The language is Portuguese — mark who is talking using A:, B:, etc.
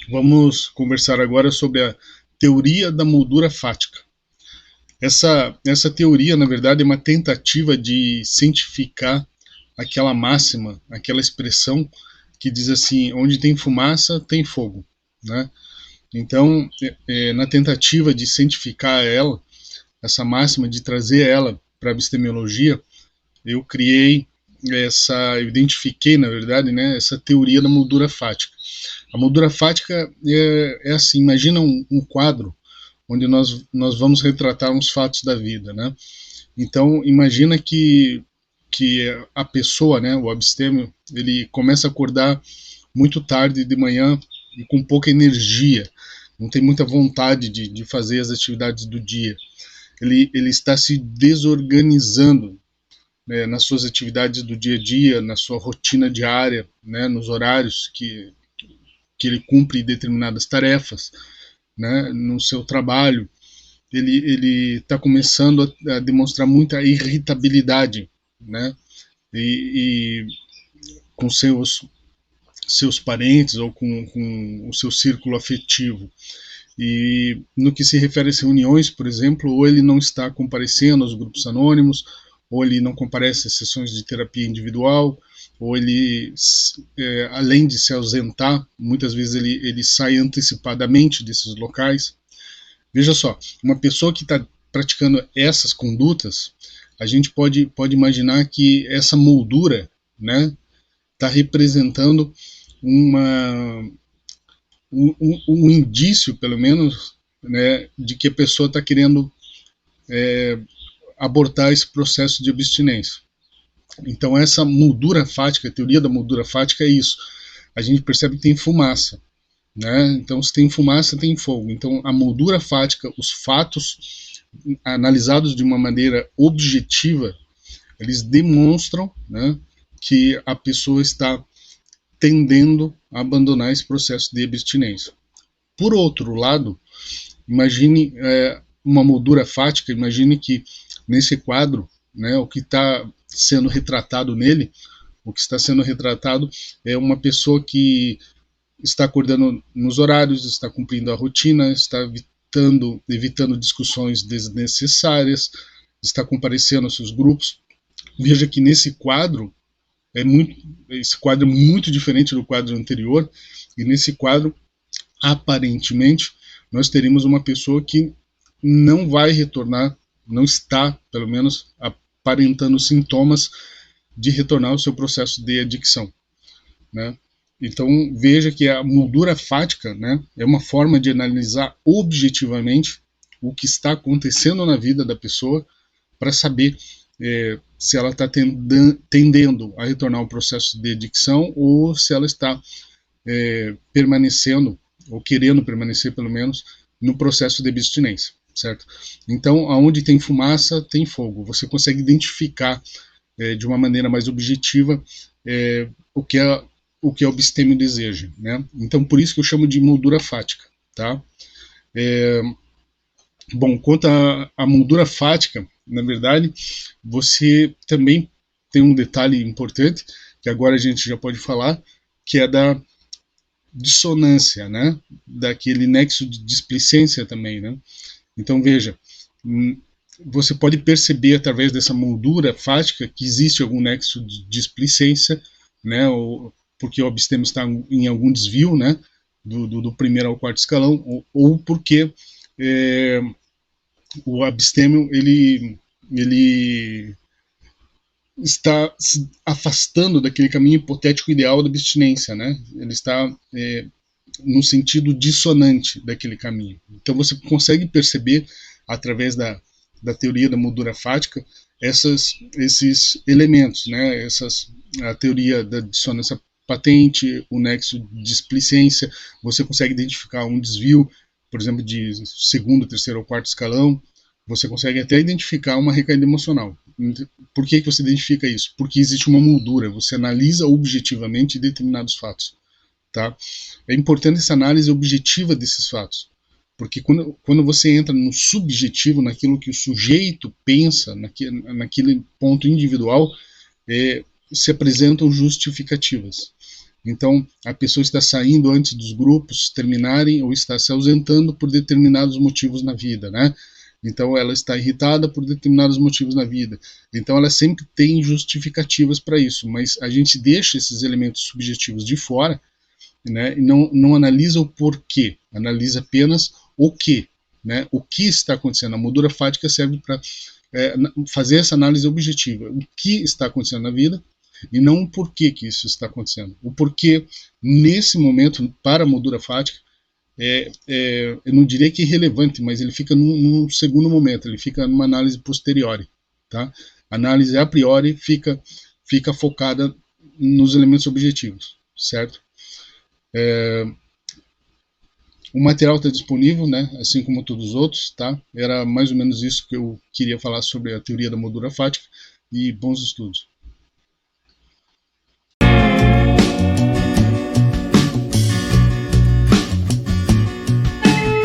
A: Vamos conversar agora sobre a teoria da moldura fática. Essa teoria, na verdade, é uma tentativa de cientificar aquela máxima, aquela expressão que diz assim: onde tem fumaça, tem fogo, né? Então, na tentativa de cientificar ela, essa máxima, de trazer ela para a epistemologia, eu eu identifiquei, na verdade, né, essa teoria da moldura fática. A moldura fática é assim: imagina um quadro onde nós vamos retratar uns fatos da vida, né? Então, imagina que a pessoa, né, o abstêmio, ele começa a acordar muito tarde de manhã e com pouca energia, não tem muita vontade de fazer as atividades do dia. Ele está se desorganizando, né, nas suas atividades do dia a dia, na sua rotina diária, né, nos horários que ele cumpre determinadas tarefas, né, no seu trabalho. Ele está começando a demonstrar muita irritabilidade, né, e com seus parentes ou com o seu círculo afetivo. E no que se refere às reuniões, por exemplo, ou ele não está comparecendo aos grupos anônimos, ou ele não comparece às sessões de terapia individual, ou ele, além de se ausentar, muitas vezes ele sai antecipadamente desses locais. Veja só, uma pessoa que está praticando essas condutas, a gente pode imaginar que essa moldura, né, está representando uma, um indício, pelo menos, né, de que a pessoa está querendo abortar esse processo de abstinência. Então, essa moldura fática, a teoria da moldura fática é isso. A gente percebe que tem fumaça, né? Então, se tem fumaça, tem fogo. Então, a moldura fática, os fatos analisados de uma maneira objetiva, eles demonstram, né, que a pessoa está tendendo a abandonar esse processo de abstinência. Por outro lado, imagine uma moldura fática, imagine que nesse quadro, né, o que está sendo retratado nele, o que está sendo retratado é uma pessoa que está acordando nos horários, está cumprindo a rotina, está evitando discussões desnecessárias, está comparecendo aos seus grupos. Veja que nesse quadro esse quadro é muito diferente do quadro anterior, e nesse quadro, aparentemente, nós teríamos uma pessoa que não vai retornar, não está, pelo menos, aparentando sintomas de retornar ao seu processo de adicção, né? Então, veja que a moldura fática, né, é uma forma de analisar objetivamente o que está acontecendo na vida da pessoa para saber se ela está tendendo a retornar ao processo de adicção ou se ela está permanecendo, ou querendo permanecer pelo menos, no processo de abstinência, certo? Então, aonde tem fumaça, tem fogo. Você consegue identificar de uma maneira mais objetiva o que o abstêmio deseja, né? Então, por isso que eu chamo de moldura fática, tá? Bom, quanto à moldura fática, na verdade, você também tem um detalhe importante, que agora a gente já pode falar, que é da dissonância, né? Daquele nexo de displicência também, né? Então, veja, você pode perceber através dessa moldura fática que existe algum nexo de displicência, né? Porque o abstêmio está em algum desvio, né? Do primeiro ao quarto escalão, ou porque o abstêmio ele está se afastando daquele caminho hipotético ideal da abstinência, né? Ele está no sentido dissonante daquele caminho. Então você consegue perceber através da teoria da moldura fática esses elementos, né? A teoria da dissonância patente, o nexo de displicência, você consegue identificar um desvio, por exemplo, de segundo, terceiro ou quarto escalão, você consegue até identificar uma recaída emocional. Por que você identifica isso? Porque existe uma moldura, você analisa objetivamente determinados fatos. Tá? É importante essa análise objetiva desses fatos, porque quando você entra no subjetivo, naquilo que o sujeito pensa, naquele ponto individual, se apresentam justificativas. Então, a pessoa está saindo antes dos grupos terminarem ou está se ausentando por determinados motivos na vida, né? Então, ela está irritada por determinados motivos na vida. Então, ela sempre tem justificativas para isso, mas a gente deixa esses elementos subjetivos de fora, né? E não analisa o porquê, analisa apenas o que, né? O que está acontecendo. A moldura fática serve para fazer essa análise objetiva. O que está acontecendo na vida e não o porquê que isso está acontecendo. O porquê, nesse momento, para a moldura fática, eu não diria que é irrelevante, mas ele fica num segundo momento, ele fica numa análise posteriori. Tá? A análise a priori fica focada nos elementos objetivos, certo? O material está disponível, né, assim como todos os outros, tá? Era mais ou menos isso que eu queria falar sobre a teoria da moldura fática, e bons estudos.